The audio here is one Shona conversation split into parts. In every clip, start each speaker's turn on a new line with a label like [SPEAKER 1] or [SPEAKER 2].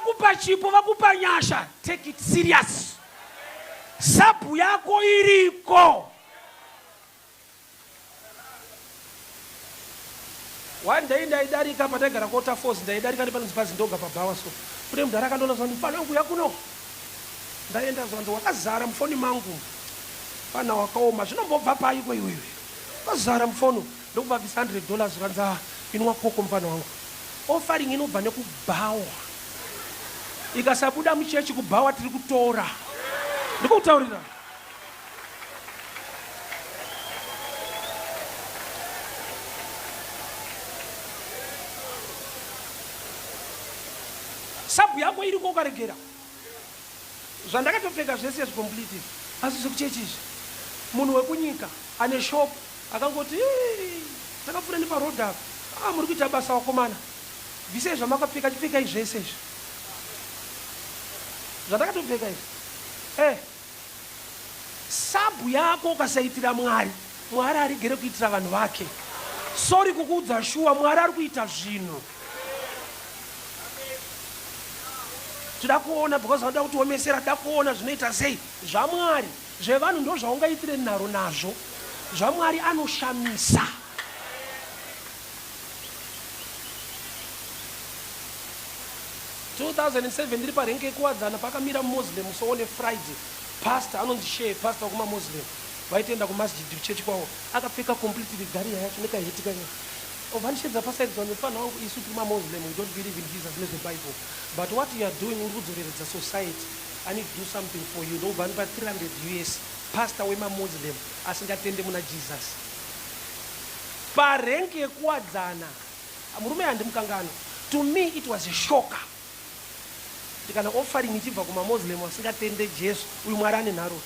[SPEAKER 1] vakupa chipo vakupa nyasha, take it serious. Sabu yako iriko. One day ndaidarika patagara kota force, ndaidarika nepanozipazi ndoga pabawa so. Kune mudhara akandona zvanzi mufana wangu yakuno. Ndaenda zvanzi wakazara mufoni mangu. Pana wakaoma zvinombobva paiko iwewe. Wakazara mufono ndokubvisa $100 zvanzi inwa koko mufana wangu. Offering inobva nekubhawa. Ikasabuda muchechi kubhawa tiri kutora. Ndikutaurira. Sabu yako iri kokaregera. Zvandakatopfeka zvese complete. Asi zvekuchechi. Munhu wekunyika ane shop akangoti takafura nepa road up. Muri kuita basa wakomana. Vise zvamakapfeka chipfeka zvese izvi. Zvandakatopfeka izvi. Sabu yako kasaitira Mwari. Mwari arigere kuitira vanhu vake. Sorry kukuudza shuwa, Mwari ari kuita zvinhu. Tida kuona because vanoda kuti omesera, da kuona zvinoita sei zvaMwari. Zvevanhu ndo zvaungaitire nharo nazvo. ZvaMwari anoshamisa. In 2007 ndiri parenke kuwadzana pakamira Muslim soone Friday. Pastor anonzi share pastor kuma Muslim. Vaitenda ku masjid church kwawo. Akapfeka completely gari yacho nekahitika nyaya. Ovanishedza paside zone fana wangu isu kuma Muslim, we don't believe in Jesus in the Bible. But what you are doing urudzoreredza society. I need to do something for you. No vanhu pa 300 US. Pastor wema Muslim asingatende muna Jesus. Parenke kuwadzana. Murume andimukangano. To me it was a shocker. Tikana offering ichibva kuma Muslim asingatende Jesu uyu Mwari ane nharo.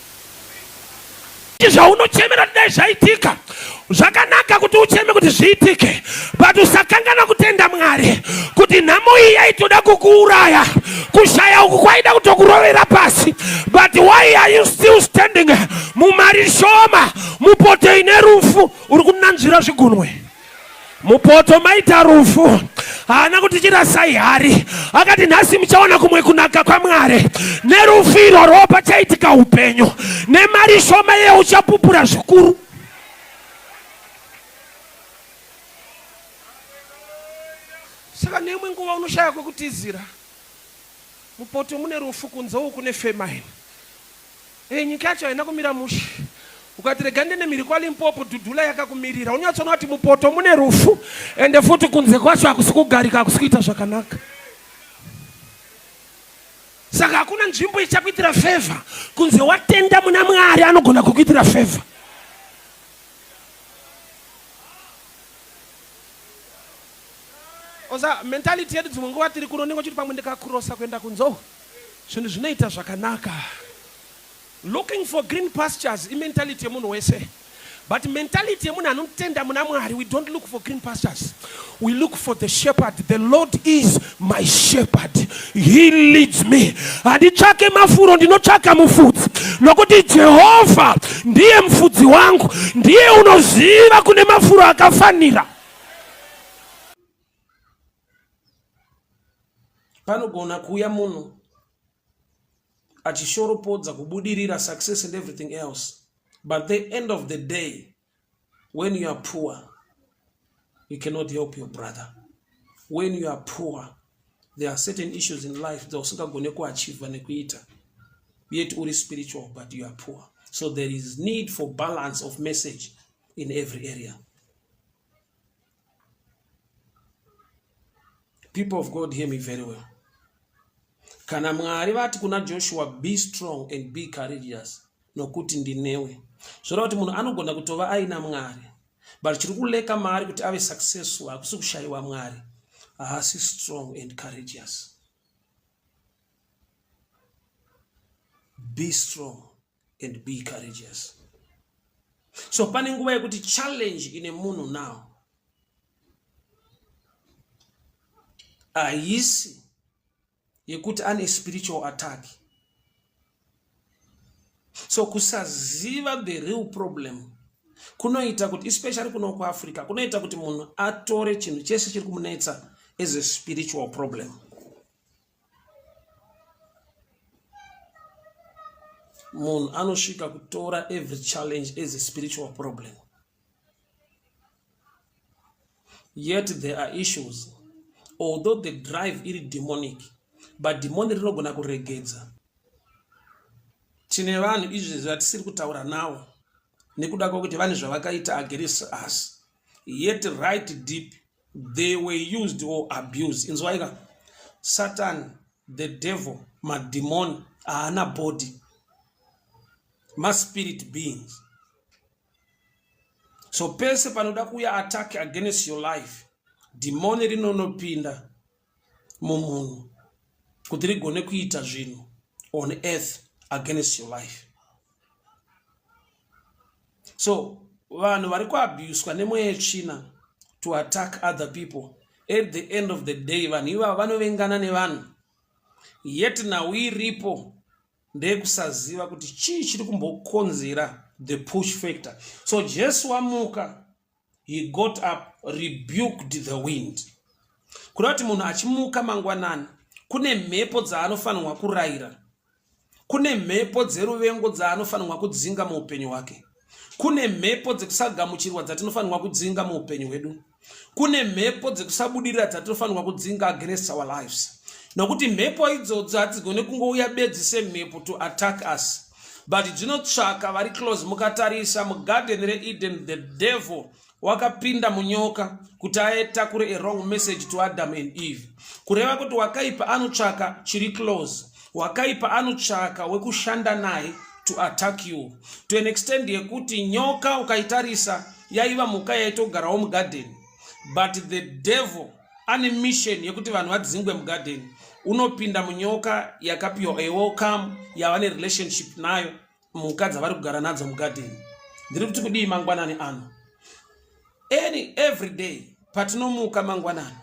[SPEAKER 1] Zvaunochemera dai zvaitika zvakanaka kuti ucheme kuti zviitike, but usakangana kutenda Mwari kuti nhamo iyi yaitoda kukuuraya, kushaya uku kwaida kutokurovera pasi, but why are you still standing mumari shoma mupoto ine rufu uri kunanzvira zvigunwe. Mupoto maita rufu haana kuti chirasai hari, akati nhasi muchaona kumwe kunaka kwaMwari nerufu iroro pachaitika upenyu nemari shoma yeye uchapupura zvikuru. Saka nemwe nguva unoshaya kwekutizira mupoto mune rufu kunze uku nefemine. Nyika yacho haina kumira mushe. Ukati rega ndene miri kwa Limpopo Dhudhula yakakumirira, unyatsona kuti mupoto mune rufu ende futi kunze kwacho hakusikugarika, hakusikuita zvakanaka. Saka hakuna nzvimbo ichakuitira favor kunze watenda muna Mwari anogona kukuitira favor. Oza mentality yedu dzimwe nguva tiri kuno ningo chiti pamwe ndikakurosa kuenda kunzo. Zvinhu zvinoita zvakanaka. Looking for green pastures is mentality yemunhu wese. But mentality yemunhu anotenda muna Mwari, we don't look for green pastures. We look for the shepherd. The Lord is my shepherd. He leads me. Handitsvake mafuro, ndinotsvaka mufudzi. Nokuti Jehovha ndiye mufudzi wangu. Ndiye unoziva kune mafuro akafanira. Panogona kuuya munhu achishoropodza kubudirira success and everything else, but the end of the day, when you are poor, you cannot help your brother. When you are poor, there are certain issues in life that usingagone kuachieve nekuita, yet uri spiritual but you are poor. So there is need for balance of message in every area. People of God, hear me very well. Kana Mwari vati kuna Joshua, be strong and be courageous, nokuti ndinewe. Zvora kuti munhu anogona kutova aina Mwari, but chiri kuleka mari kuti ave successful hakusi kushayiwa Mwari, haasi strong and courageous. Be strong and be courageous. So pane nguva yekuti challenge ine munhu now haisi yekuti ane spiritual attack. So kusaziva the real problem kunoita kuti, especially kuno kuAfrica, kunoita kuti munhu atore chinhu chese chiri kumunetsa as a spiritual problem.
[SPEAKER 2] munhu anosvika kutora every challenge as a spiritual problem. Yet there are issues, although the drive is demonic, but demonic rinogona kuregedza. Tine vanhu izvi zvatisiri kutaura nawo nekuda kwokuti vane zvavakaita against us, yet right deep they were used or abused. Inzwaika, Satan, the devil, mademon haana body, ma spirit beings. So pese panoda kuya attack against your life, demon rinonopinda mumunhu kuti rigone kuita zvinhu on earth against your life. So vanhu vari kuabuswa nemweya yetsvina to attack other people, at the end of the day vanhu ivava vanovengana nevanhu, yet nawo iripo ndekusaziva kuti chii chiri kumbokonzera the push factor. So Jesu amuka, he got up, rebuked the wind. Kuda kuti munhu achimuka mangwanani kune mhepo dzaanofanirwa kurayira, kune mhepo dzeruvengo dzaanofanirwa kudzinga muupenyu hwake, kune mhepo dzekusagamuchirwa dzatinofanirwa kudzinga muupenyu hwedu, kune mhepo dzekusabudirira dzatinofanirwa kudzinga against our lives. Nokuti mhepo idzodzo hadzigone kungouya bedzi semhepo to attack us, but dzinotsvaka vari close. Mukatarisa mugarden reEden, the devil wakapinda munyoka kuti atakure a wrong message to Adam and Eve, kureva kuti wakaipa anotsvaka chiri close, wakaipa anotsvaka wekushanda naye to attack you, to an extent yekuti nyoka ukaitarisa yaiva muka yaitogarawo mugarden, but the devil ane mission yekuti vanhu vadzingwe mugarden. Unopinda munyoka yakapiwa a welcome yavane relationship nayo muka dzavari kugara nadzo mugarden. Ndiri kuti kudii mangwanani ano, every day patinomuka mangwanani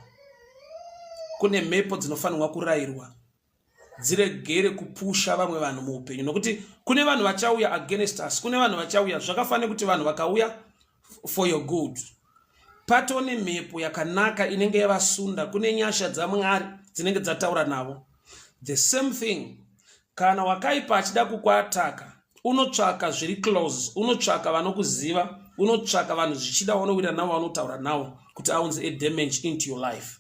[SPEAKER 2] kune mhepo dzinofanirwa kurayirwa dziregere kupusha vamwe vanhu muupenyu, nokuti kune vanhu vachauya against us, kune vanhu vachauya zvakafanira kuti vanhu vakauya for your good. Patone mhepo yakanaka inenge yavasunda, kune nyasha dzaMwari dzinenge dzataura navo. The same thing, kana wakaipa achida kukuataka, unotsvaka zviri close, unotsvaka vanokuziva, unotsvaka vanhu zvichida vanowira navo, vanotaura navo kuti aunze a damage into your life.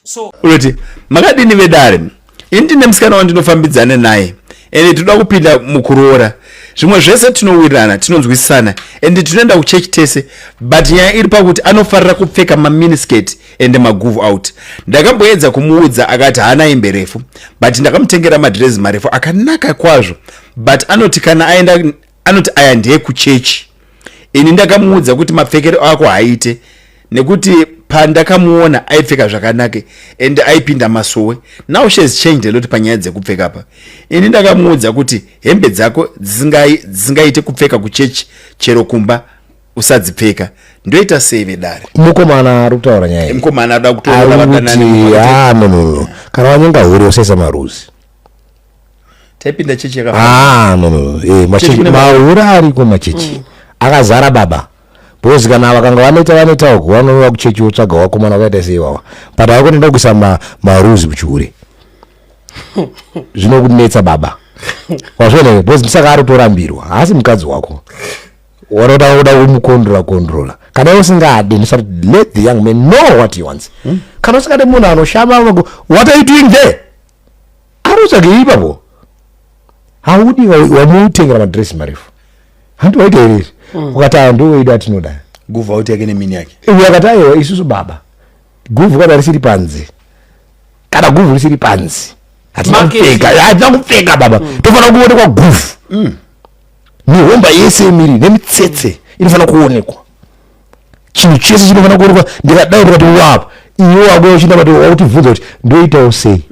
[SPEAKER 2] So
[SPEAKER 3] uti makadini vedare indine musikana wandinofambidzana naye ende tinoda kupinda mukuroora zvimwe zvese tinowirirana, tinonzwisisana ende tinoenda kuchechi tese, but nyaya iri pakuti anofarira kupfeka maminisketi ende maguvhu out. Ndakamboedza kumuudza akati haana imbe refu, but ndakamutengera madhirezi marefu akanaka kwazvo, but anoti kana aenda anoti aya ndiye kuchechi. Ini ndakamuudza kuti mapfekero ako haaite, nekuti pandakamuona aipfeka zvakanaka ende aipinda masowe. Now she has changed a lot panyaya dzekupfeka pa. Ini ndakamuudza kuti hembe dzako dzisingaite kupfeka kuchechi chero kumba usadzipfeka. Ndoita save dare.
[SPEAKER 4] Mukomana ari kutaura nyaya.
[SPEAKER 3] Mukomana ada kutoona vadanani.
[SPEAKER 4] No. Kana wanyenga huri osesa maruzi.
[SPEAKER 3] Taipinda chechi yaka.
[SPEAKER 4] No. Machechi maura ari ko machechi. Akazara baba. Bozi kana vakanga vanoita uko vanova kuchechi wotsvaga wakomana vakaita seiwawa, but vakuenda kuisa maruzi kuchiure zvinokunetsa baba wazvona. Bozi saka ari kutorambirwa, asi mukadzi wako wanoda kumukondrola. Kana usingadi ndisati let the young man know what he wants. Kana usingadi munhu anoshama what are you doing there, arutsvage ipapo haudi wamutengera madresi marefu hanti waita here ukata ndo ida tinoda
[SPEAKER 3] guvhu out yake nemini yake
[SPEAKER 4] yakata iwe isusu baba guvhu kana risiri panze, kana guvhu risiri panze hatina kupfeka baba, tofana kuonekwa guvhu mihomba yese miri nemitsetse inofana kuonekwa, chinhu chese chinofana kuonekwa. Ndikadai kuti wapa iwe wako uchinda kuti wakutivhunza kuti ndoitawo sei,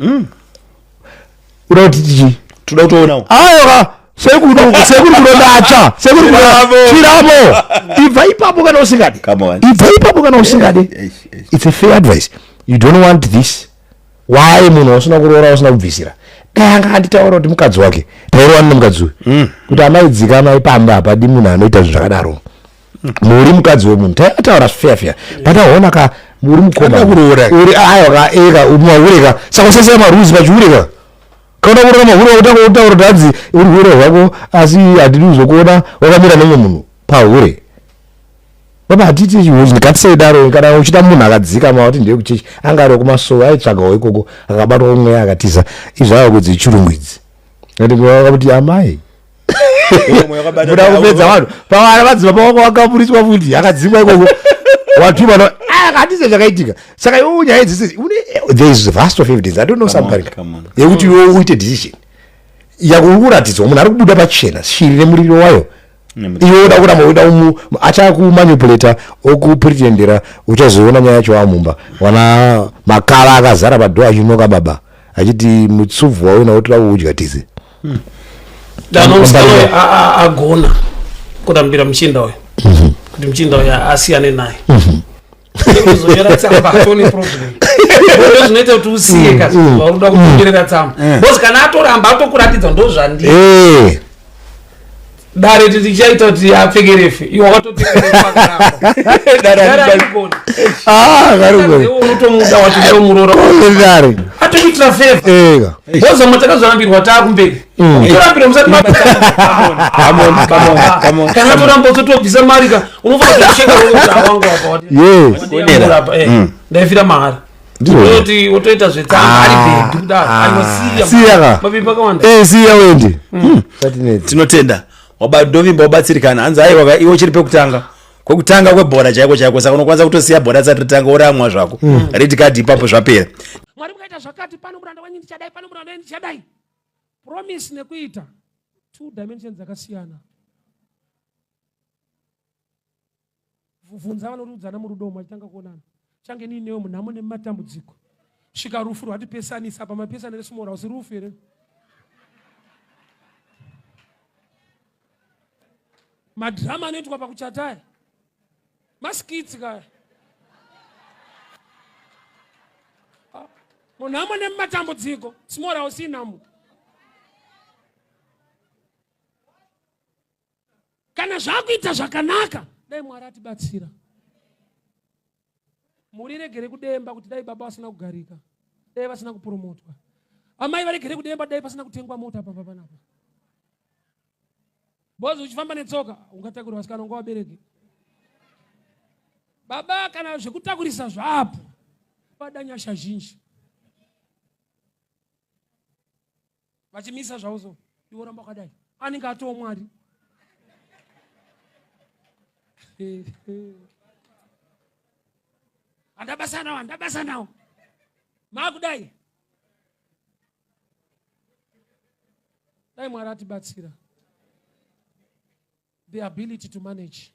[SPEAKER 4] uda kuti tichi
[SPEAKER 3] toda kutoona
[SPEAKER 4] ayo sekuri kunodacha sekuri chiramo ibva ipapo kana usingade, ibva ipapo kana usingade. It's a fair advice. You don't want this. Why munhu usina kuroora usina kubvisira? Danga anditaura kuti mukadzi wake tairwa nemukadzi kuti amaidzika maipamba apadi munhu anoita zvakadaro. Muri mukadzi wemunhu taitaura fair but aona ka muri mukoma uri ayo ka eka umwaureka saka usese maruzi pachiureka Kaona kurora mahuro utanga utaura dadzi urwere hwako asi hadidi kuzokuona wakamira nemwe munhu pahure. Baba hatiti chihuzi ngatisaidaro kana uchita munhu akadzika mawati ndiye kuchechi anga ari kumasowa aitsvagawo ikoko akabatwa umwe akatiza izvava kudzi chirungu idzi. Ngati kuti amai muda kupedza vanhu pavana vadzima pawako wakaburiswa futi akadzimwa ikoko watuma no akatiza zvakaitika saka iwo nyaya idzisi there is vast of evidence I don't know somebody yekuti iwe uite decision yakuratidzwa munhu ari kubuda pachena shiri nemuriro wayo iwe uda kuramba uida achakumanipulata okupretendera uchazoona nyaya yacho wamumba wana makala akazara padhoa chinoka baba achiti mutsuvhu wawe nawotora udya tize
[SPEAKER 2] Danosalo agona kutambira mchinda uyu kuti mchinda uyu asiyane naye kuzonyera tsamba toni problem ndo zvinoita kuti usiye kazi waruda kutongerera tsamba bosi kana atoramba atokuratidza ndo zvandi dare tichaita kuti apfekerefe iwe wakatotekerefa dare garugoni unotomuda wati ndo murora
[SPEAKER 4] dare
[SPEAKER 2] atokuitira favor bosi matakazorambirwa takumberi torambira musati kana toramba utotobvisa marika unofanira kusheka wanga wapa ndaifira mahari ndoti wotoita zvetsamba ari bhedhi kudaro
[SPEAKER 3] aiwasiya
[SPEAKER 2] mabimba akawanda
[SPEAKER 4] siya wendi
[SPEAKER 3] tinotenda wabadovimba wabatsirikana hanzi aiwa iwo chiri pekutanga kwekutanga kwebhora chaiko saka unokwanisa kutosiya bhora risati ritanga woramwa zvako riti kadhi ipapo zvapera.
[SPEAKER 1] Mwari mukaita zvakati pano muranda wenyu ndichadai pano muranda wenyu ndichadai. Promise nekuita two dimensions dzakasiyana. Vunza vanorudzana murudomo achitanga kuonana. Change ni newe munhamo nematambudziko. Svika rufu rwatipesanisa apa mapesana resumora usirufu here. Madrama anoitwa pakuchatai. Maskits kaya. Munhamo nematambudziko simora usinamu. Kana zvakuita zvakanaka dai Mwari atibatsira. Muriregere kudemba kuti dai baba vasina kugarika. Dai vasina kupromotwa. Amai varegere kudemba dai pasina kutengwa mota papa panapa. Bozi uchifamba netsoka ungatakura vasikana unga wabereki. Baba kana zvekutakurisa zvapo padanyasha zhinji. Vachimisa zvauzo iwo ramba kadai anenge atoo Mwari. Andabasa nawo makudai dai Mwari atibatsira. The ability to manage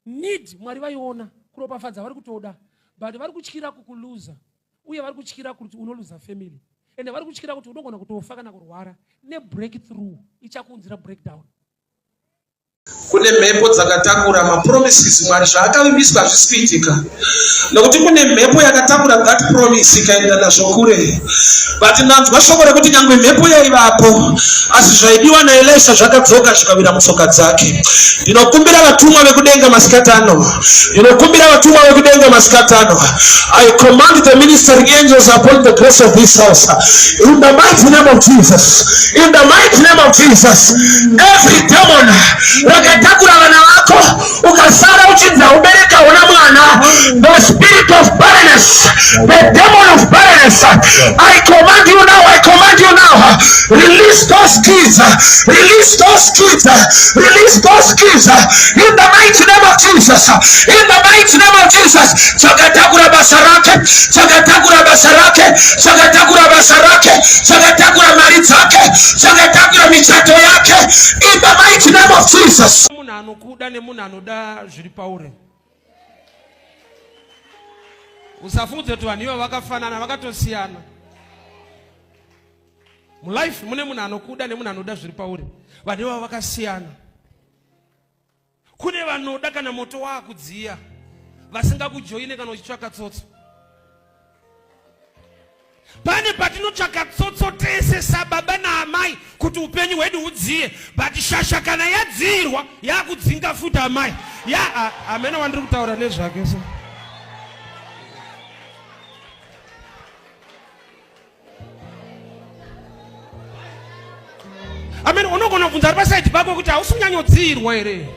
[SPEAKER 1] need Mwari vaiona kuropafadza vari kutoda but vari kutyira kukuluza uye vari kutyira kuti unoluza family ende vari kutyira kuti unogona kutofa kana kurwara nebreakthrough ichakunzira breakdown.
[SPEAKER 2] Kune mhepo dzakatakura mapromises Mwari zvaakavimbiswa hazvisi kuitika nokuti kune mhepo yakatakura that promise ikaenda nazvo kure. But nanzwa shoko rekuti nyangwe mhepo yaivapo asi zvaidiwa naElisha zvakadzoka zvikawira mutsoka dzake. Ndinokumbira vatumwa vekudenga masikati ano. I command the ministering angels upon the grace of this house in the mighty name of Jesus. Every demon rakatakura vana vako ukasara uchinza ubereka una mwana, the spirit of barrenness, the demon of barrenness, I command you now, release those kids in the mighty name of Jesus. Chakatakura basa rake, chakatakura mari dzake, chakatakura michato yake in the mighty name of Jesus.
[SPEAKER 1] Munhu anokuda nemunhu anoda zviri pauri. Usafunge kuti vanhu ivo vakafanana vakatosiyana. Mulife mune munhu anokuda nemunhu anoda zviri pauri. Vanhu ivo vakasiyana. Kune vanoda kana moto waakudziya vasingakujoine kana uchitsvaka tsotso. Pane patinotsvaka tsotso tese sababa naamai kuti upenyu hwedu hudziye, but shasha kana yadzirwa yakudzinga futi amai. Amena wandiri kutaura nezvake so. Amen. Unogona kubvunza ari pasaidi pako kuti hausinganyodzirwa here.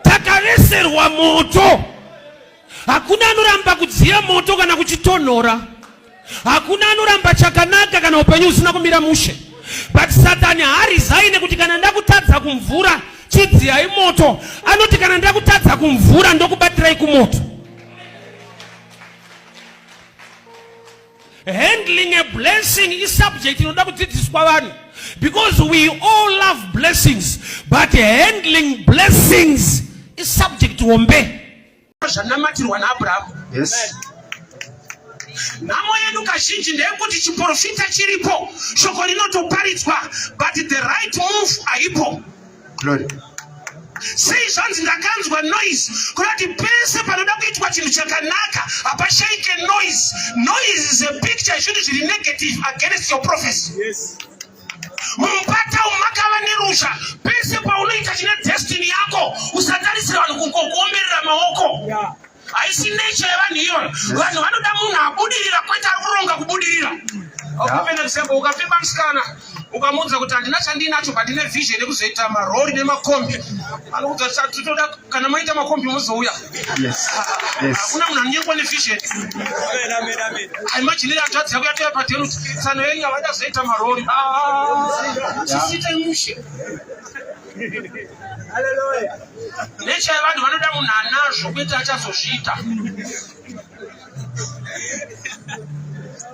[SPEAKER 1] Takareserwa moto. Hakuna anoramba kudziya moto kana kuchitonhora. Hakuna anoramba chakanaka kana upenyu usina kumira mushe. But Satani haarizaine kuti kana ndakutadza kumvura chidziyai moto. Anoti kana ndakutadza kumvura ndokubatirai kumoto. Handling a blessing is subject inoda kudzidziswa vanhu. Because we all love blessings, but handling blessings is subject to ombe. Zvanamatirwa naAbhurahama.
[SPEAKER 4] Yes.
[SPEAKER 1] Nhamo yedu kazhinji ndeyekuti chiprofita chiripo, shoko rinotoparidzwa, but the right move haipo.
[SPEAKER 4] Glory.
[SPEAKER 1] Sei zvanzi ndakanzwa noise, kuti pese panoda kuitwa chinhu chakanaka hapashaike noise. Noise is a picture zvinhu zviri negative against your prophecy. Yes. Mumupata umakava nerusha, pese paunoita chine destiny yako, usatarisira vanhu kungokuomberera maoko. Yeah. Haisi nature yevanhu iyoyo. Vanhu vanoda munhu abudirira kwete ari kuronga kubudirira. Ukapenda kusema ukapimba musikana ukamuudza kuti handina chandinacho but ndine vision yekuzoita marori nemakombi. Anokuudza titoda kana maita makombi muzouya.
[SPEAKER 4] Yes. Yes.
[SPEAKER 1] Hakuna munhu anonyengwa nevision. Amen, amen, amen. Imagine atadzi yako yatoya patenu tsano yenyu avada zoita marori. Chisite mushe. Hallelujah. Nature yevanhu vanoda munhu anazvo kwete achazozviita.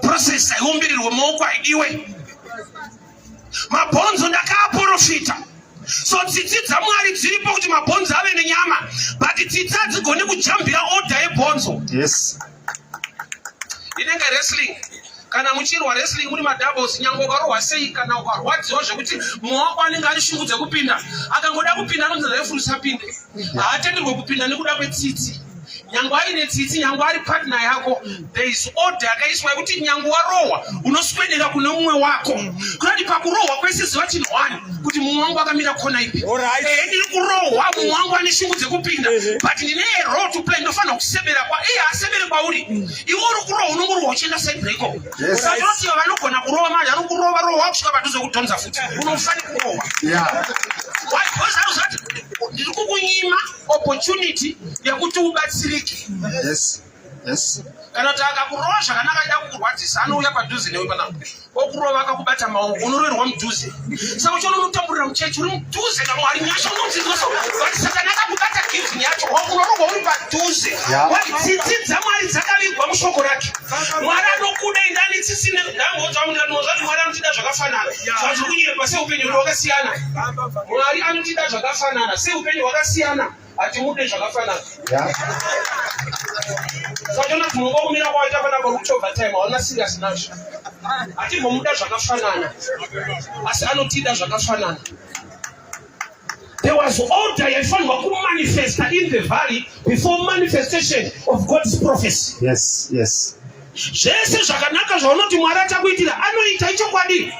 [SPEAKER 1] Process haumbirirwe maoko haidiwe. Mabhonzo ndakaaprofita. So tsitsi dzaMwari dziripo kuti mabhonzo ave nenyama, but tsitsi hadzigoni kujambira order yebhonzo.
[SPEAKER 4] Yes.
[SPEAKER 1] Inenge wrestling. Kana muchirwa wrestling muri madoubles nyango ukarohwa sei kana ukarwadziwa zvekuti muwako anenge ari shungu dzekupinda, akangoda kupinda anonzi refu usapinde. Haatenderwe kupinda nekuda kwetsitsi. Nyango aine tsitsi, nyango ari partner yako, there is order yakaiswa yekuti nyango warohwa unoswedera kune mumwe wako. Kuti pakurohwa kwese ziva chinhu wani kuti mumwe wangu akamira kona ipi. Ndiri kurohwa mumwe wangu ane shungu dzekupinda, but ndine role to play, ndofanira kusebera kwa asebere kwauri. Iwe uri kurohwa unongorohwa uchienda side break. Satinoti vanogona kurohwa manje anokurova rohwa kusvika padhuze kutonza futi. Unofanira kurohwa.
[SPEAKER 4] Yeah.
[SPEAKER 1] Why? Because I ndiri kukunyima opportunity yekuti ubatsirike.
[SPEAKER 4] Yes. Yes.
[SPEAKER 1] Kana kuti akakurova zvakanaka aida kukurwadzisa anouya padhuze newe panapa. Okurova akakubata maoko unoroverwa mudhuze. Saka uchiona unotamburira muchechi uri mudhuze naMwari nyasha unodzidzisa. But Satani akakubata gift yacho unoroverwa uri padhuze. Tsitsi dzaMwari dzakavigwa mushoko rake. Mwari anokuda indani tsitsi ndangozvati Mwari anotida zvakafanana. Zvazviri kunyepa seupenyu hwakasiyana. Mwari anotida zvakafanana seupenyu hwakasiyana. Atimude zvakafanana. Saka kuti munhu ngokumira kwaita panapa kuchovha time hauna serious nazvo. Atimbomuda zvakafanana. Asi anotida zvakafanana. There was order yaifanirwa kumanifesta in the valley before manifestation of God's prophecy.
[SPEAKER 4] Yes. Yes.
[SPEAKER 1] Zvese zvakanaka zvaunoti Mwari achakuitira anoita ichokwadi.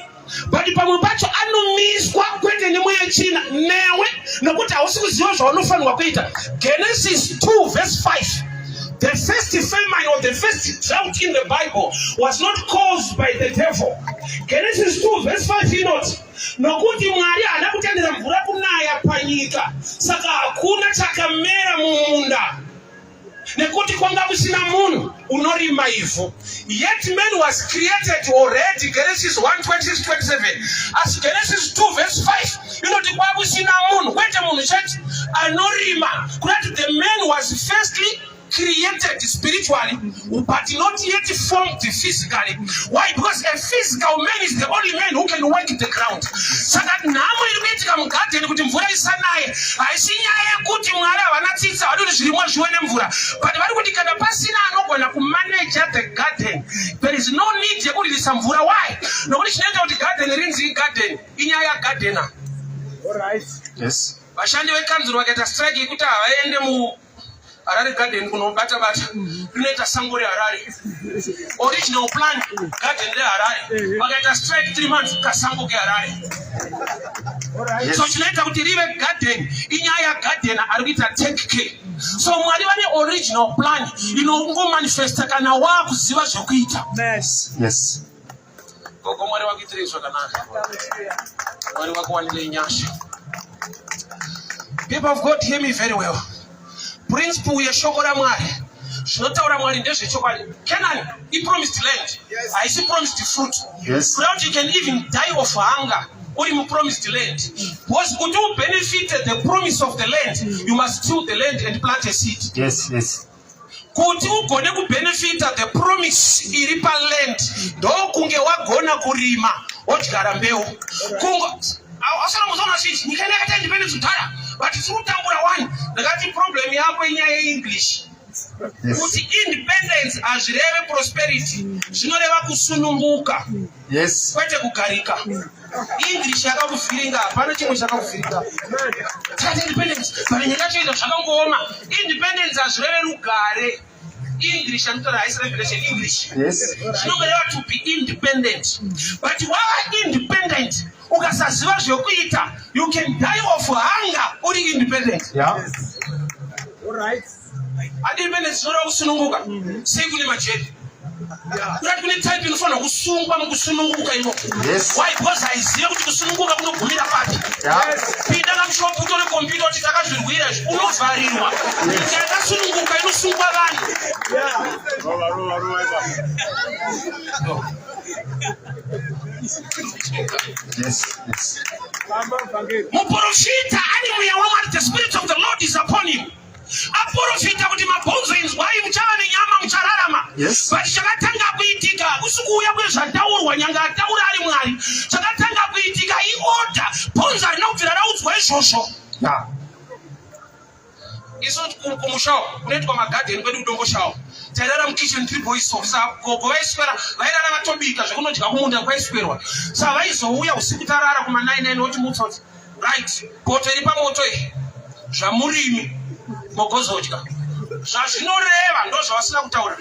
[SPEAKER 1] But pamwe pacho anomiswa kwete nemweya china newe nokuti hausi kuziva zvaunofanirwa kuita. Genesis 2 verse 5. The first famine or the first drought in the Bible was not caused by the devil. Genesis 2 verse 5 inoti nokuti Mwari haana kutendera mvura kunaya panyika, saka hakuna chakamera mumunda nekuti kwanga kusina munhu unorima ivhu. Yet man was created already. Genesis 1:26-27. As Genesis 2 verse 5 inoti kwakusina munhu kwete munhu chete anorima, kuti the man was firstly created spiritually but not yet formed physically. Why? Because a physical man is the only man who can work the ground. Saka nhamo iri kuitika mugadheni kuti mvura isanaye haisi nyaya yekuti Mwari havana tsitsi havadi kuti zvirimwa zviwe nemvura, but vari kuti kana pasina anogona kumanage the garden there is no need yekuririsa mvura. Why? Nokuti chinoita kuti garden rinzi garden inyaya yagardener. Alright.
[SPEAKER 4] Yes.
[SPEAKER 1] Vashandi vekanzuro vakaita strike yekuti havaende mu Harare garden kunobata bata. Inoita sango reHarare. Original plan garden reHarare. Vakaita strike 3 months kasango keHarare. So chinoita kuti rive garden inyaya gardener ari kuita take care.
[SPEAKER 2] So Mwari vane original plan inongomanifesta kana wakuziva zvekuita.
[SPEAKER 3] Yes.
[SPEAKER 2] Gogo Mwari wakuitire zvakanaka. Mwari wakuwanire nyasha. People of God, hear me very well. Principle yeshoko raMwari zvinotaura Mwari ndezvechokwadi. Canaan, he promised land. I see promised fruit.
[SPEAKER 3] Yes.
[SPEAKER 2] Now you can even die of hunger or you promised land. Because could you benefit the promise of the land, you must till the land and plant a seed.
[SPEAKER 3] Yes, yes.
[SPEAKER 2] Kuti ugone kubenefita the promise iri paland ndokunge wagona kurima wodyara mbeu. Asana muzona chichi nyika yakata independence kudhara but tikutambura one ndakati problem yako inyaya yeEnglish. Kuti independence azvireve prosperity zvinoreva kusununguka.
[SPEAKER 3] Yes.
[SPEAKER 2] Kwete kugarika. English yakakuvhiringa hapana chimwe chakakuvhiringa. Tati independence but nyika choita zvakangooma. Independence azvireve rugare. English anotaura high revelation English.
[SPEAKER 3] Yes.
[SPEAKER 2] Zvinoreva to be independent. But wava independent ukasaziva zvekuita you can die of hunger uri independent.
[SPEAKER 3] Yeah.
[SPEAKER 2] All right. Independence zvinoreva kusununguka. Sei kune majeri. Kuri kune type inofanira kusungwa mukusununguka imo.
[SPEAKER 3] Yes.
[SPEAKER 2] Why? Because haiziva kuti kusununguka kunogumira pati. Pinda kamushopu utore computer kuti takazvirwira unovharirwa. Nyika yakasununguka inosungwa vanhu.
[SPEAKER 3] Yes, yes.
[SPEAKER 2] Muprofita ani mweya waMwari, the spirit of the Lord is upon him. Aprofita kuti mabhonzo inzwai muchava nenyama muchararama.
[SPEAKER 3] Yes.
[SPEAKER 2] But chakatanga kuitika kusukuuya kwezvataurwa nyanga ataura ari Mwari. Chakatanga kuitika iorder bhonzo rinobvira raudzwa izvozvo.
[SPEAKER 3] Yeah.
[SPEAKER 2] Isu kumushawo kunoitwa magarden kwedu kudongoshawo tairara mukitchen 3 boys gogo vaiswera vairara vatobika zvekunodya kumunda kwaiswerwa saka vaizouya usiku tarara kuma9 oti mutsa kuti right poto iri pamoto iyi zvamurimi mogozodya zvazvinoreva ndo zvavasina kutaura.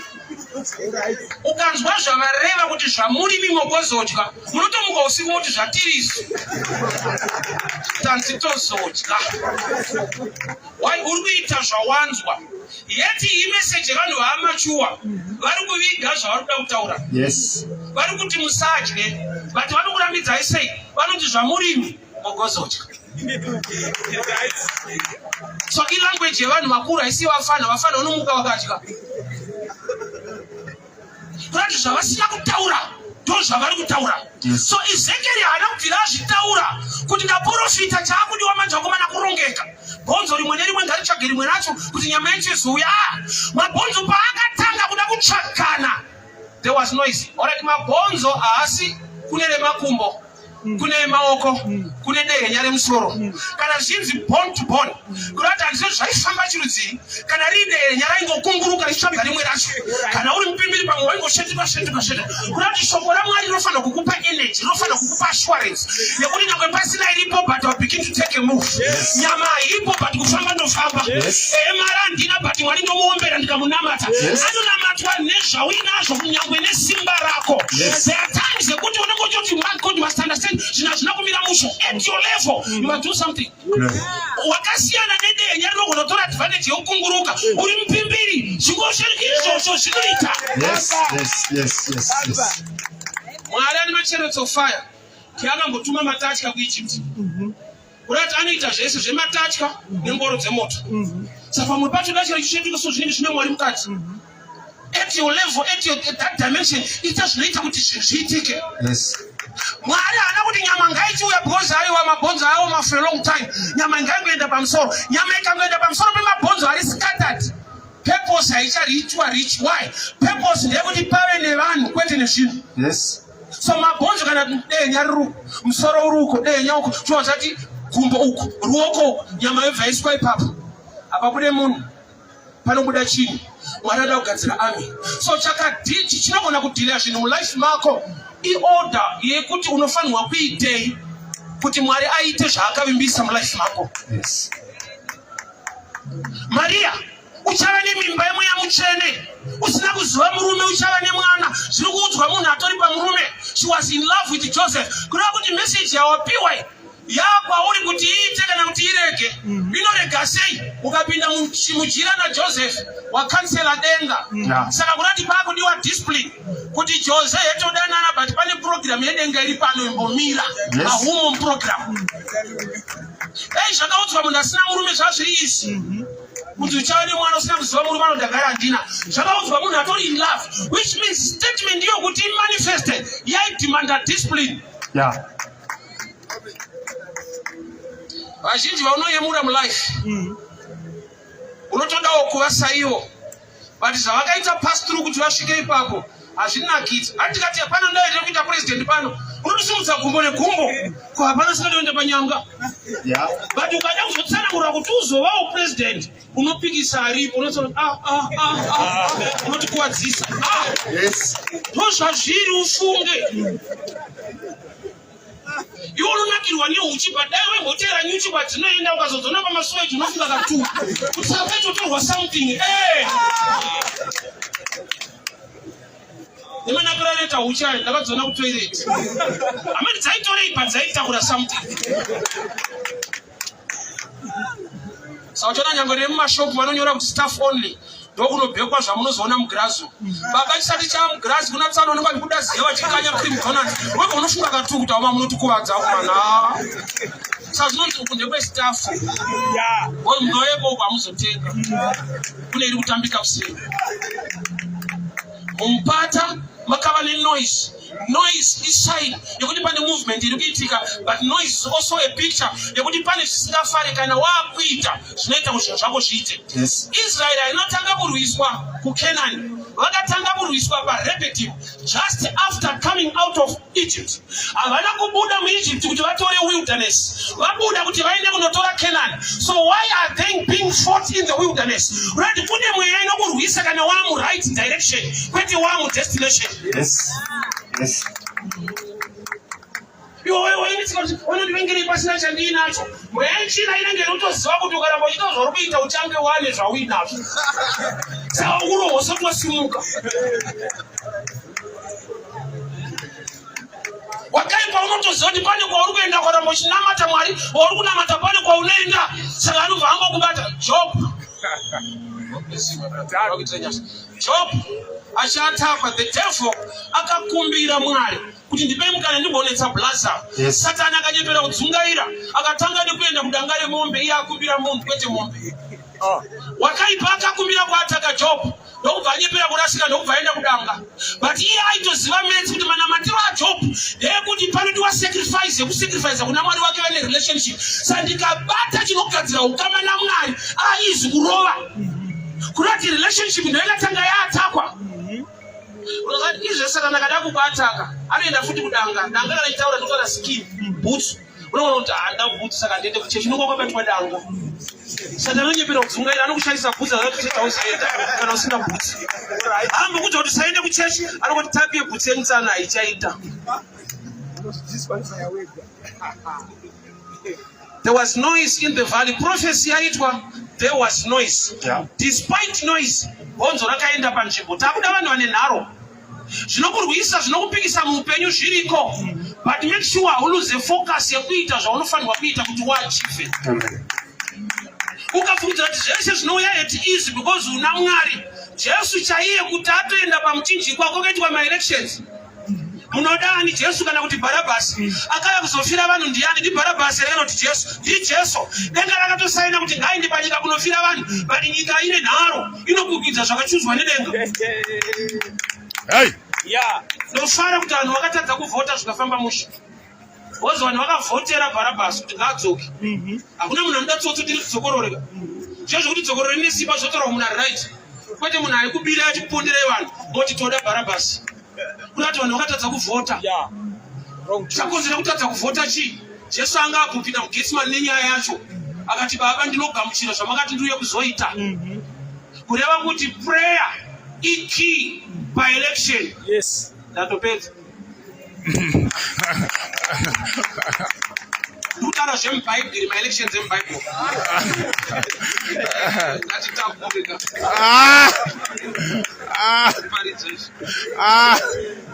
[SPEAKER 2] Ukanzwa zvavareva kuti zvamurimi mogozodya munotomuka usiku moti zvatirisu tanzitozodya. Why uri kuita zvawanzwa yeti iyi meseji yevanhu vaamachuwa vari kuviga zvavari kuda kutaura.
[SPEAKER 3] Yes.
[SPEAKER 2] Vari kuti musadye but vari kurambidzai sei vanoti zvamurimi mogozodya. So ilanguage yevanhu vakuru haisi vafana vanomuka vakadya. Kurati zvavasina kutaura ndo zvavari kutaura. So Ezekiel haana kubvira azvitaura kuti ndaprofita chaakudiwa manje wakomana kurongeka. Bhonzo rimwe nerimwe ngarichage rimwe racho kuti nyama yechizuya. Mabhonzo paakatanga kuda kutsvakana there was noise. Alright, mabhonzo haasi kune remakumbo kune maoko kune dehenya remusoro kana zvinzi bone to bone kurati handizvo zvaifamba chirudzii kana rii dehenya raingokunguruka richitsvaga rimwe racho kana uri mupimbiri pamwe waingoshetuka kurati shoko raMwari rinofanira kukupa energy rinofanira kukupa assurance yekuti nyangwe pasina iripo but will begin to take a move. Nyama iripo but kufamba ndofamba. Mara handina but Mwari ndomuombera ndikamunamata. Anonamatwa nezvauinazvo kunyangwe nesimba rako. There are times yekuti unongoti God must understand zvina kumira musho at your level you must do something. Wakasiyana nedehenya rinogonotora advantage yokunguruka uri mupimbiri izvozvo zvinoita.
[SPEAKER 3] Yes.
[SPEAKER 2] Mwari ane machariots of fire tiakambotuma matatya kuEgypt kurati anoita zvese zvematatya nengoro dzemoto. Saka pamwe pacho dachira chichetuka so zvinenge zvine Mwari mukati. At your level, that dimension ita zvinoita kuti zviitike.
[SPEAKER 3] Yes.
[SPEAKER 2] Mwari haana kuti nyama ngaichiuya because aiwa mabhonzo aioma for a long time. Nyama ingangoenda pamusoro. Nyama ikangoenda pamusoro pemabhonzo ari scattered. Purpose haichareachwa reach. Why? Purpose ndeyekuti pave nevanhu kwete nezvinhu.
[SPEAKER 3] Yes.
[SPEAKER 2] So mabhonzo kana dehenya riruko musoro uruko dehenya uko zvinozati gumbo uko ruoko uko nyama yobva yaiswa ipapo apa bude munhu panobuda chinhu. Mwari ada kugadzira army. So chakadhichi chinogona kudhilea zvinhu mulife mako iorder yekuti unofanirwa kuitei kuti Mwari aite zvaakavimbisa mulife mako.
[SPEAKER 3] Yes.
[SPEAKER 2] Maria uchava nemimba yemweya mutsvene usina kuziva murume uchava nemwana zviri kuudzwa munhu atori pamurume. She was in love with Joseph. Kureva kuti message yawapiwa yakwauri kuti iite kana kuti irege. Inorega sei ukapinda mujira naJoseph wakansela denga. Saka kunati pakudiwa discipline kuti Jose yetodanana but pane program yedenga iri pano imbomira ahumo program. Zvakaudzwa munhu asina murume zvazviri izvi kuti uchaone mwana usina kuziva murume anodagara handina. Zvakaudzwa munhu atori in love, which means statement iyo kuti manifested yaidemanda discipline. Vazhinji vaunoyemura mulife unotodawo kuvasa ivo, but zvavakaita pass through kuti vasvike ipapo hazvinakidzi. Hatikati hapana ndaite kuita president pano unotosimudza gumbo negumbo ko hapana singatoenda panyanga. But ukada kuzotsanangura kuti uzovawo president unopikisa aripo unotikuwadzisa. Ndozvazviri ufunge. Iwo unonakirwa neuchi padai wembotera nyuchi kwadzinoenda ukazodzona pamasuweji unofunga katu kuti sakaitotorwa something. Nemanapurareta uchayo ndakadzona kutoilet ameni dzaitorei padzaitaura something. Saka nyange nemumashopu vanonyora kuti staff only ndokunobhekwa zvamunozoona mugirazi. Baba chisati chamugirazi kuna tsano unonga kuda ziva chikanya cream donut wega unofunga katu kuti ava munotikuvadza kumana. Saka zvinonzi ukunze kwestaff mnoyeko kwamuzotenga kune iri kutambika kuseni. Mumpata makava nenoise. Noise is sign yekuti pane movement iri kuitika, but noise is also a picture yekuti pane zvisingafare kana wakuita zvinoita kuti zvako zviite. Israel hainotanga kurwiswa kuKenani, vakatanga kurwiswa paRefidim just after coming out of Egypt. Havana kubuda muEgypt kuti vatore wilderness, vabuda kuti vaende kunotora Canaan. So why are they being fought in the wilderness? Right, kune mweya inokurwisa kana wamu right direction kwete wamu destination. Vanondivengere pasina chandinacho. Mweya nchina inenge inotoziva kuti ukaramba uchita zvauri kuita uchange wane zvauinazvo. Saka urohosa twasimuka. Wakaipa unotoziva kuti pane kwauri kuenda ukaramba uchinamata Mwari, wauri kunamata pane kwaunoenda. Saka anobva angokubata Job. Job achatapa, the devil akakumbira Mwari kuti ndipe mukana ndimbonetsa blaza. Satani akanyepera kudzungaira akatanga nekuenda kudanga remombe, iye akumbira munhu kwete mombe. Wakaipa akakumbira kuataka Job ndokubva anyepera kurasika ndokubva aenda kudanga. But iye aitoziva metsi kuti manamatiro aJob ndeyekuti panodiwa sacrifice yekusacrifice kuna Mwari wake vane relationship. Saka ndikabata chinogadzira ukama naMwari aizi kurova kurati relationship ndoyakatanga yaatakwa. Unozati izvo Satani akada kukuataka anoenda futi kudanga. Danga kana itaura ndotora skin boots unoona kuti handa boots saka ndiende kuchechi nonga kwabatwa danga. Satani anonyepera kudzungaira anokushandisa boots akakucheta usaenda kana usina boots. Hamba kuti usaende kuchechi anoti tapi yeboots yemutsana haichaita. There was noise in the valley. Prophecy yaitwa there was noise. Despite noise bonzo rakaenda panzvimbo. Takuda vanhu vane nharo zvinokurwisa zvinokupikisa muupenyu zviriko, but make sure uluze focus yekuita zvaunofanirwa kuita kuti uachieve. Ukafungidza kuti zvese zvinouya at easy because una Mwari. Jesu chaiye kuti atoenda pamuchinjikwa kwakaitwa maelections. Munodani Jesu kana kuti Bharabhasi? Akauya kuzofira vanhu ndiani? Ndi Bharabhasi ere kuti Jesu? Ndi Jesu. Denga rakatosaina kuti ngaende panyika kunofira vanhu, but nyika ine nharo inokugidza zvakachuzwa nedenga. Ndofara kuti vanhu vakatadza kuvhota zvikafamba musha. Wozo vanhu vakavhotera Bharabhasi kuti ngaadzoke. Hakuna munhu anoda tsotso tiri kudzokororeka. Zvezvo kuti dzokorore nesimba zvotorwa munhu ari right. Kwete munhu ari kubira achiponderei vanhu moti toda Bharabhasi. Kunati vanhu vakatadza kuvhota. Chakonzera kutadza kuvhota chii? Jesu anga akupinda muGetsemani nenyaya yacho. Akati Baba ndinogamuchira zvamakati ndiuye kuzoita. Kureva kuti prayer ikey by-election. Ndatopedza. Ndikutaura zvemubhaibheri, ma-elections emubhaibheri. Ngatitakurika.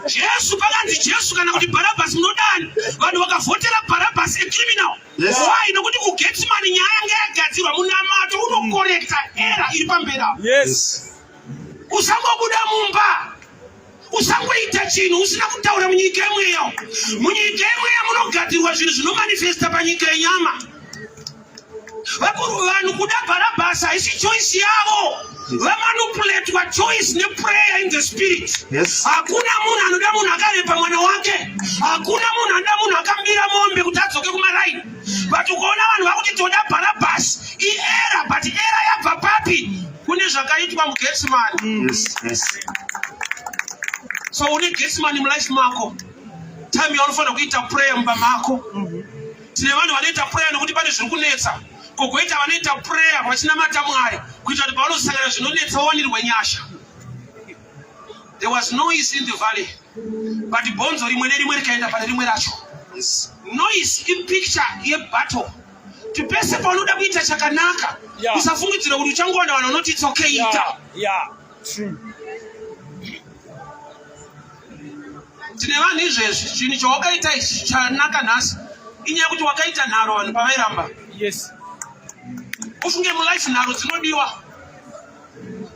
[SPEAKER 1] Jesu pakanzi Jesu kana kuti Barabbas munodani vanhu vakavhotera Barabbas a criminal. Why? Nokuti ku Getsemani nyaya yanga yagadzirwa munamato unokorekta era iri pamberi.
[SPEAKER 2] Yes.
[SPEAKER 1] Usangobuda mumba. Usangoita chinhu usina kutaura munyika yemweyo. Munyika yemweyo munogadzirwa zvinhu zvinomanifesta panyika yenyama. Vakuru vanhu kuda Barabbas haisi choice yavo. Vamanipulatwa choice neprayer in the spirit. Hakuna munhu anoda munhu akarepa mwana wake. Hakuna munhu anoda munhu akambira mombe kuti adzoke kumaraini. But ukaona vanhu vakuti toda Barabbas iera, but era yabva papi? Kune zvakaitwa muGetsemani. So une Getsemani mulife mako. Time yaunofanira kuita prayer mumba mako. Tine vanhu vanoita prayer nokuti pane zviri kunetsa. Kogoita vanoita prayer vachinamata Mwari kuita kuti pavanosangana zvinonetsa vawanirwe nyasha. There was noise in the valley, but bonzo rimwe nerimwe rikaenda pane rimwe racho. Noise in picture yebattle. Kuti pese paunoda kuita chakanaka usafungidzira kuti uchangoona vanhu vanoti it's okay ita.
[SPEAKER 2] True.
[SPEAKER 1] Tine vanhu izvezvi chinhu chawakaita ichi chanaka nhasi inyaya kuti wakaita nharo vanhu pavairamba.
[SPEAKER 2] Yes.
[SPEAKER 1] Ufunge mulife nharo dzinodiwa.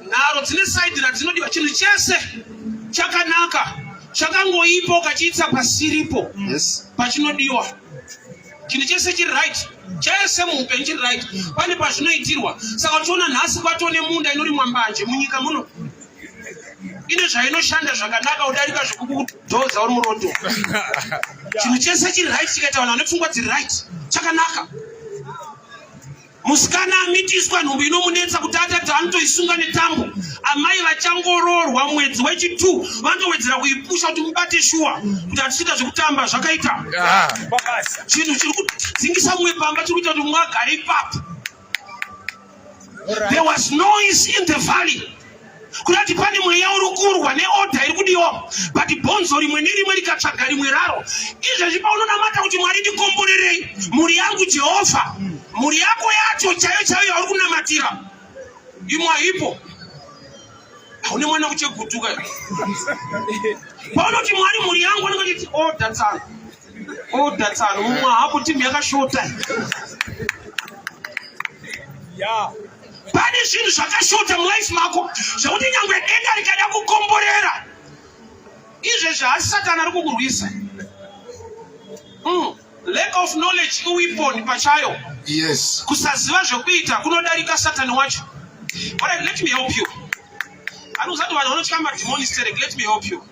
[SPEAKER 1] Nharo dzine side radzinodiwa. Chinhu chese chakanaka chakangoipo kachiitsa pasiripo pachinodiwa. Chinhu chese chiri right, chese muupenyu chiri right, pane pazvinoitirwa. Saka uchiona nhasi kwatone munda inorimwa mbanje munyika muno ine zvainoshanda zvakanaka kudarika zvekukudhodza uri muroto. Chinhu chese chiri right chikaita vanhu vanepfungwa dziri right chakanaka. Musikana amitiswa nhumbu inomunetsa kuti atati anotoisunga netambo. Amai vachangororwa mwedzi wechi2 vanotowedzera kuipusha kuti mubate shuwa kuti atichita zvekutamba zvakaita. Chinhu chiri kudzingisa mumwe pamba chiri kuita kuti mumwe agare ipapo. There was noise in the valley. Kuti pane mweya uri kurwa neorder iri kudiwa, but bonzo rimwe nerimwe rikatsvaga rimwe raro. Izvezvi paunonamata kuti Mwari ndikomborerei mhuri yangu Jehovha, mhuri yako yacho chaiyo chaiyo yauri kunamatira imwe haipo. Haune mwana kuchegutuka. Paunoti Mwari mhuri yangu anenge achiti order tsano mumwe hapo timu yakashota. Pane zvinhu zvakashota mulife mako zvekuti nyangwe denda rikada kukomborera izvezvi hasi Satani ari kukurwisa. Lack of knowledge iweapon pachayo.
[SPEAKER 4] Yes.
[SPEAKER 1] Kusaziva zvekuita kunodarika Satani wacho. Alright, let me help you. Anozati vanhu vanotya mademonisterek, let me help you.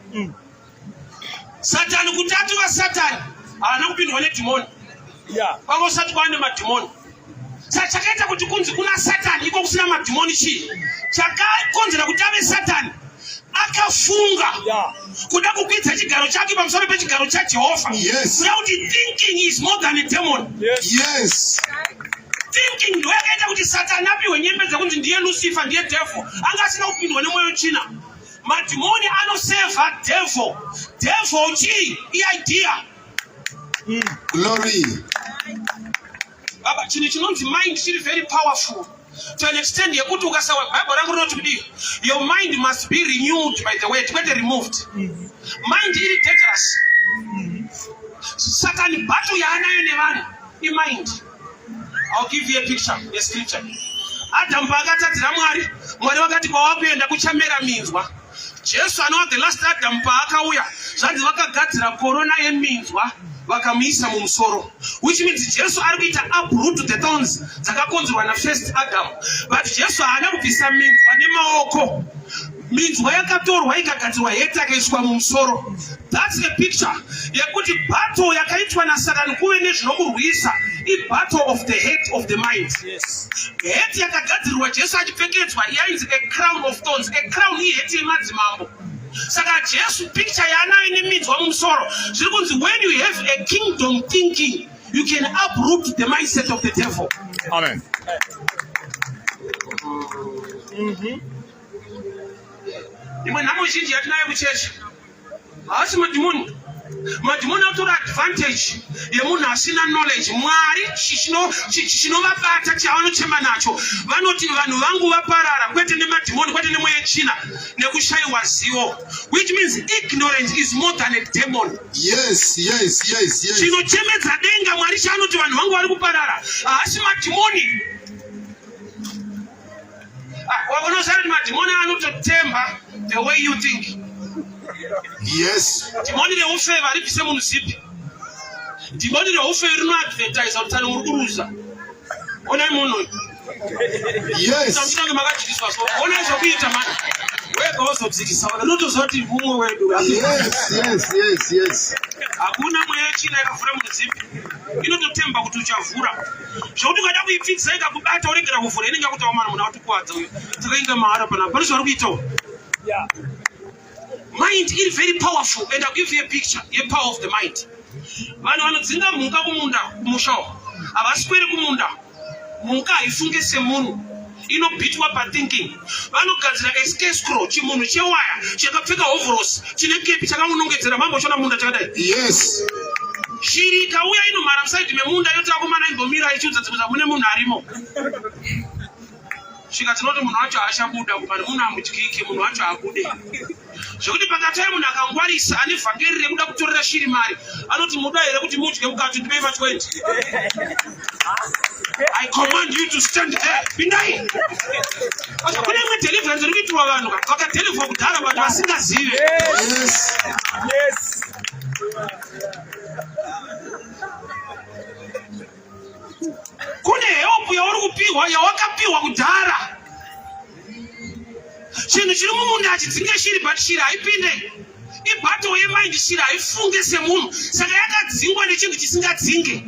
[SPEAKER 1] Satani kutatu vaSatani havana kupindwa nedhimoni. Kwangosati kwaane madhimoni. Saka chakaita kuti kunzi kuna Satani iko kusina madhimoni chii? Chakakonzera kuti ave Satani akafunga kuda kukwidza chigaro chake pamusoro pechigaro chaJehovha. Kuda kuti thinking is more than a demon.
[SPEAKER 4] Yes.
[SPEAKER 1] Thinking ndo yakaita kuti Satani apiwe nyembe dzekunzi ndiye Lucifer, ndiye devil. Anga asina kupindwa nemwoyo china. Madhimoni anoseva devil. Devil chii? Idea.
[SPEAKER 4] Glory.
[SPEAKER 1] Baba, chinhu chinonzi mind chiri very powerful to an extent yekuti ukasawa Bible rangu rinoti kudii, your mind must be renewed by the word, kwete removed. Mind iri dangerous. Satani battle yaanayo nevanhu imind. I'll give you a picture, a scripture. Adam paakatadzira Mwari, Mwari vakati kwawakuenda kuchamera minzwa. Jesu anova the last Adam paakauya, zvanzi vakagadzira korona yeminzwa vakamuisa mumusoro, which means Jesu ari kuita uproot the thorns dzakakonzerwa naFirst Adam. But Jesu haana kubvisa minzwa nemaoko. Minzwa yakatorwa ikagadzirwa heti akaiswa mumusoro. That's the picture yekuti battle yakaitwa naSatani kuve nezvinokurwisa battle of the head of the mind. Heti yakagadzirwa Jesu achipfekedzwa yainzi a crown of thorns. A crown iyi heti yemadzimambo. Saka Jesu picture yaanayo neminzwa mumusoro zviri kunzi when you have a kingdom thinking you can uproot the mindset of the devil.
[SPEAKER 4] Amen.
[SPEAKER 1] Imwe nhamo zhinji yatinayo muchechi haasi madhimoni. Madhimoni anotora advantage yemunhu asina knowledge. Mwari chinovabata chavanochema nacho vanoti vanhu vangu vaparara kwete nemadhimoni, kwete nemweya utsvina nekushaiwa zivo, which means ignorance is more than a demon.
[SPEAKER 5] Yes.
[SPEAKER 1] Chinochemedza denga Mwari chaanoti vanhu vangu vari kuparara haasi madhimoni. Unoziva kuti madhimoni anototemba the way you think.
[SPEAKER 5] Yes.
[SPEAKER 1] Dhimoni reufeva haribvise munhu zipi. Dhimoni reufeva rinoadvertisa kuti tani muri kuruza. Onai munhu uyu.
[SPEAKER 5] Yes.
[SPEAKER 1] Tange makadzikiswa so. Onai zvokuita mani. Wega wozodzikisa. Unotoziva kuti mumwe wedu.
[SPEAKER 5] Yes.
[SPEAKER 1] Hakuna mweya yechina yakavhura munhu zipi. Inototemba kuti uchavhura. Zvokuti ukada kuipfigisa ikakubata urengera kuvhura inenge yakuti mwana munhu awatikuwadza uyu. Takainga mahara panapa. Pane zvari kuitawo.
[SPEAKER 2] Yeah.
[SPEAKER 1] Mind is very powerful, and I'll give you a picture, the power of the mind. Vanhu vanodzinga mhuka kumunda kumushawo havaswere kumunda. Mhuka haifunge semunhu, inobhitwa pathinking. Vanogadzira escape chimunhu chewaya chakapfeka hovhorosi chine kepi chakamunongedzera mambo chona munda chakadai.
[SPEAKER 5] Yes.
[SPEAKER 1] Shiri ikauya inomhara musaidhi memunda yotakumana imbomira ichiudza dzimwe mune munhu arimo. Svika tinoti munhu wacho hachabuda kubva munhu amutyike, munhu wacho habude. Zvokuti pakati munhu akangwarisa ane vhangeri rekuda kutorera shiri mari, anoti muda here kuti mudye mukati ndipei pa20. I command you to stand there. Pindai. Kune imwe deliverance iri kuitwa vanhu vakadeliverwa kudhara vanhu vasingazive.
[SPEAKER 2] Yes.
[SPEAKER 1] Kune help yauri kupiwa yawakapiwa kudhara. Chinhu chiri mumunda achidzinge shiri but shiri haipinde. Ibattle yemind shiri haifunge semunhu. Saka yakadzingwa nechinhu chisingadzinge.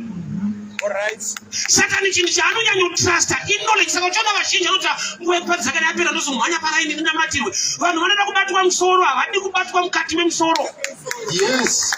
[SPEAKER 2] Alright.
[SPEAKER 1] Satani chinhu chaanonyanyotrasta iknowledge. Saka uchiona vazhinji anoti nguva yekupadzakana yapera ndozomhanya paraini ndinamatirwe. Vanhu vanoda kubatwa musoro, havadi kubatwa mukati memusoro.
[SPEAKER 5] Yes.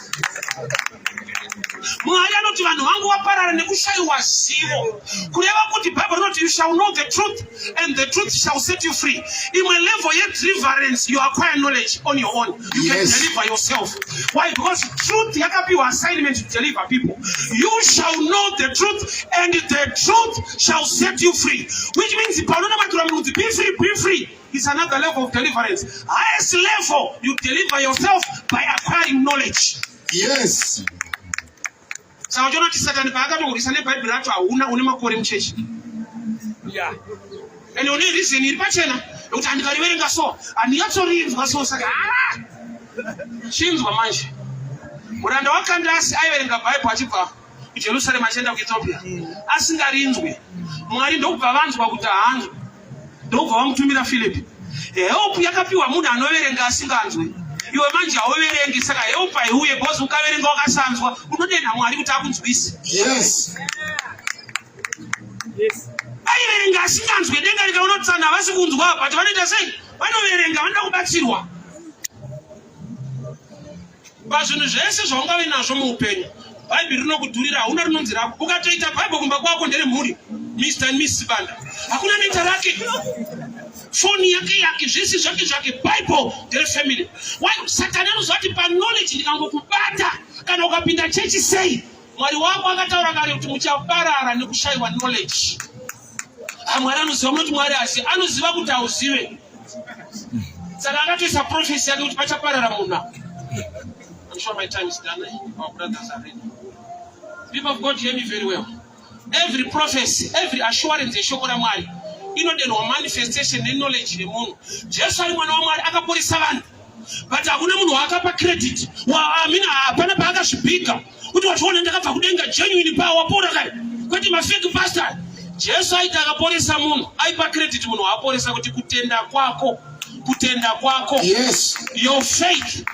[SPEAKER 1] Mwari anoti vanhu vangu vaparara nekushayiwa zivo. Kureva kuti Bible rinoti you shall know the truth and the truth shall set you free. Imwe level yedeliverance you acquire knowledge on your own. You can deliver yourself. Why? Because truth yakapiwa assignment to deliver people. You shall know the truth and the truth shall set you free. Which means be free. It's another level of deliverance. Highest level, you deliver yourself by acquiring knowledge.
[SPEAKER 5] Yes.
[SPEAKER 1] Saka uchiona kuti Satani paakatogurisa nebhaibheri racho hauna une makore muchechi.
[SPEAKER 2] Yeah.
[SPEAKER 1] Ende une reason iri pachena yokuti handikariverenga so handiyatsorinzwa so. Saka chinzwa manje. Muranda waKandasi aiverenga bhaibheri achibva kuJerusarema achienda kuEthiopia asingarinzwe. Mwari ndokubva vanzwa kuti haanzwe. Ndokubva vamutumira Philip. Help yakapiwa munhu anoverenga asinganzwe. Iwe manje hauverengi, saka help haiuye because ukaverenga wakasanzwa unodenda Mwari kuti akunzwise.
[SPEAKER 5] Yes.
[SPEAKER 1] Aiverenga asinganzwe denga rikaona kuti vanhu havasi kunzwa but vanoita sei? Vanoverenga vanoda kubatsirwa. Pazvinhu zvese zvaungave nazvo muupenyu bhaibheri rinokudhurira, hauna rinonzi rako. Ukatoita bhaibheri kumba kwako nderemhuri Mr. and Mrs. Banda, hakuna neta rake. Phone yake zvese zvake Bible ndere family. Why? Satani anozva kuti pa knowledge ndikangokubata kana ukapinda chechi sei Mwari wako akataura kare kuti muchaparara nekushayiwa knowledge. Mwari anoziva kuti Mwari asi anoziva kuti hauzive. Saka akatoisa prophecy yake kuti pachaparara munhu. I'm sure my time is done. Our brothers are ready. People of God, hear me very well. Every prophecy, every assurance yeshoko raMwari inodenwa manifestation neknowledge yemunhu. Jesu ari mwana waMwari akaporesa vanhu, but hakuna munhu waakapa credit. Hapana paakazvibhiga kuti wachiona ndakabva kudenga genuine power wapora kare kwete mafake pastor. Jesu aiti akaporesa munhu aipa credit munhu waaporesa kuti kutenda kwako.
[SPEAKER 5] Yes.
[SPEAKER 1] Your faith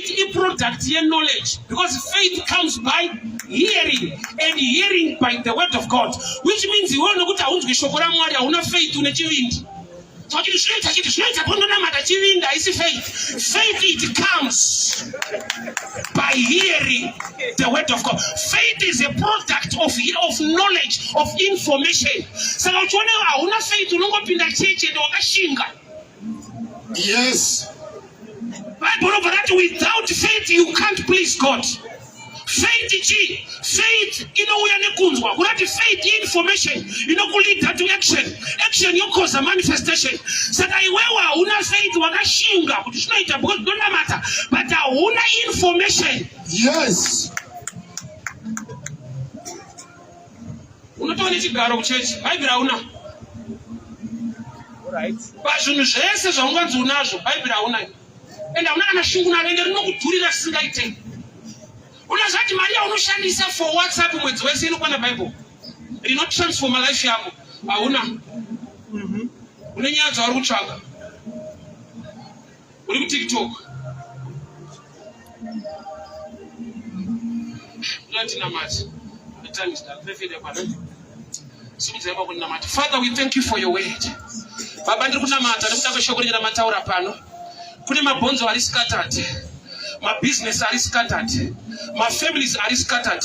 [SPEAKER 1] is product ye knowledge, because faith comes by hearing and hearing by the word of God, which means you want to go to shoko raMwari hauna faith une chivindi. Zvinoita kundonamata chivinda haisi faith. Faith it comes by hearing the word of God. Faith is a product of knowledge, of information. Saka uchiona hauna faith unongopinda chechi ende wakashinga.
[SPEAKER 5] Yes.
[SPEAKER 1] Bible over that without faith you can't please God. faith inouya nekunzwa kurati faith information inokulida to action yokoza manifestation. Saka iwewe hauna faith wakashinga kuti zvinoita because don't matter, but hauna information.
[SPEAKER 5] Yes.
[SPEAKER 1] Unotone chigaro kuchechi Bible hauna. Alright. Pazvinhu zvese zvaunganzi unazvo Bible hauna. Enda hauna kana shunguna rende rinokudhurira singaite. Unazati Maria unoshandisa for WhatsApp mwedzi wese inokwana Bible. Rino transform life yako. Hauna. Une nyaya dzauri kutsvaga. Uri ku TikTok. Latina mati. The time is done. Father, we thank you for your word. Baba ndiri kunamata nekuda kweshoko ringira mataura pano. Kune mabhonzo ari scattered. My business are scattered. My families are scattered.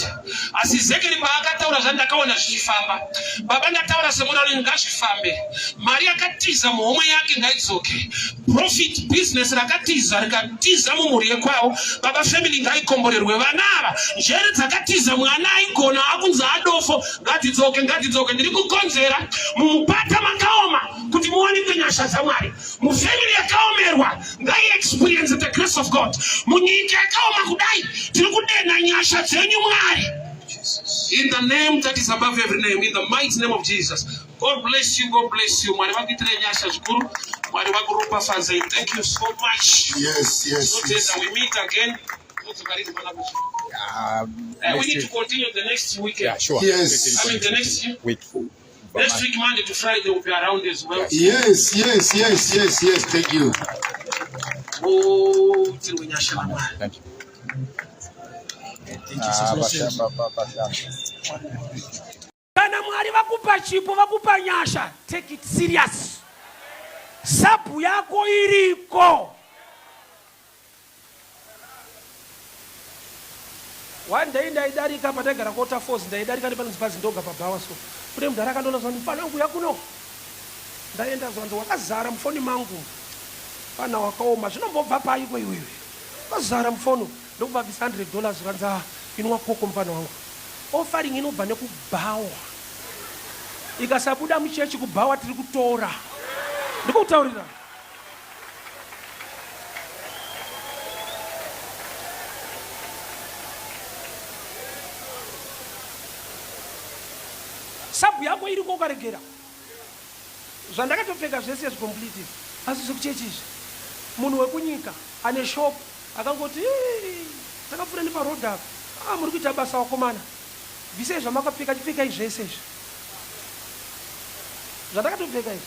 [SPEAKER 1] As Ezekiel paakataura zvandakaona zvichifamba. Baba ndataura semwana uri ngazvifambe. Mari akatiza muhomwe yake ngaidzoke. Profit business rakatiza rikatiza mumhuri yekwavo. Baba family ngaikomborerwe. Vana ava njere dzakatiza mwana aigona akunzi adofo ngadidzoke. Ndiri kukonzera mumupata makaoma kuti muwanikwe nyasha dzaMwari. Mufamily yakaomerwa ngai experience the grace of God. Munyika yakaoma kudai tiri kudena nyasha dzenyu Mwari. In the name that is above every name, in the mighty name of Jesus. God bless you, God bless you. Mwari vakuitire nyasha zvikuru. Mwari vakuropafadze. Thank you so much.
[SPEAKER 5] Yes.
[SPEAKER 1] So we meet again. We need to continue the next weekend.
[SPEAKER 4] Yeah, sure.
[SPEAKER 5] Yes.
[SPEAKER 1] I mean the next
[SPEAKER 4] Week.
[SPEAKER 1] next week, Monday to Friday, will be around as well.
[SPEAKER 5] Yes. Thank you.
[SPEAKER 1] Oh, till we nyasha Mwari.
[SPEAKER 4] Thank you.
[SPEAKER 1] Kana Mwari vakupa chipo, vakupa nyasha, take it serious. Sapu yako iriko. One day ndaidarika patagara Quarter Force, ndaidarika ndipanzi bhazi ndoga paBhawa so. Kune mudhara akandona zvanzi mfana wangu yakuno. Ndaenda zvanzi wakazara mufoni mangu. Pana wakaoma zvinombobva paiko iwewe. Wakazara mufono ndokubvisa $100 zvanzi inwa koko mfana wangu. Offering inobva nekuBhawa. Ikasabuda muchechi kuBhawa tiri kutora. Ndikutaurira. Sabu yako iriko ukaregera. Zvandakatopfeka zvese complete. Asi zvekuchechi. Munhu wekunyika ane shop akangoti takafura neparoad apa. Muri kuita basa wakomana. Vise zvamakapfeka chipfeka zvese izvi. Zvandakatopfeka izvi.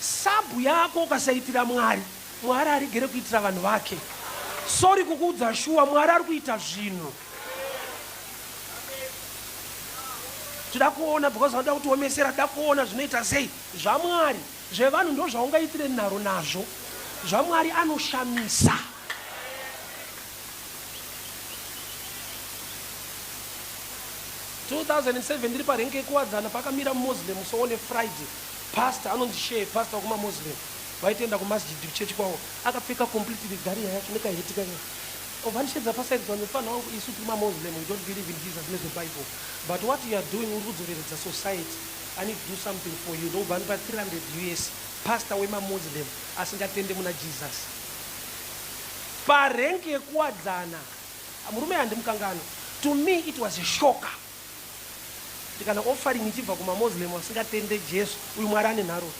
[SPEAKER 1] Sabu yako ukasaitira Mwari. Mwari arigere kuitira vanhu vake. Sorry kukuudza shuwa Mwari ari kuita zvinhu. Tida kuona because vanoda kuti omesera da kuona zvinoita sei zvaMwari zvevanhu ndo zvaungaitire nharo nazvo zvaMwari anoshamisa. In 2007 ndiri parenke kuwadzana pakamira Muslim soone Friday pastor anonzi share pastor kuma Muslim vaitenda kumasjid church kwawo akapfeka completely gari yacho nekahitika Ovanishedza paside on the fan wangu isu tuma Muslim, we don't believe in Jesus in the Bible. But what you are doing is a society. I need to do something for you. No, but 300 US pastor wema Muslim asingatende muna Jesus. Parenke kuwadzana. Murume andimkangano. To me it was a shocker. Tikana offering ichibva kuma Muslim asingatende Jesu uyu Mwari ane nharo.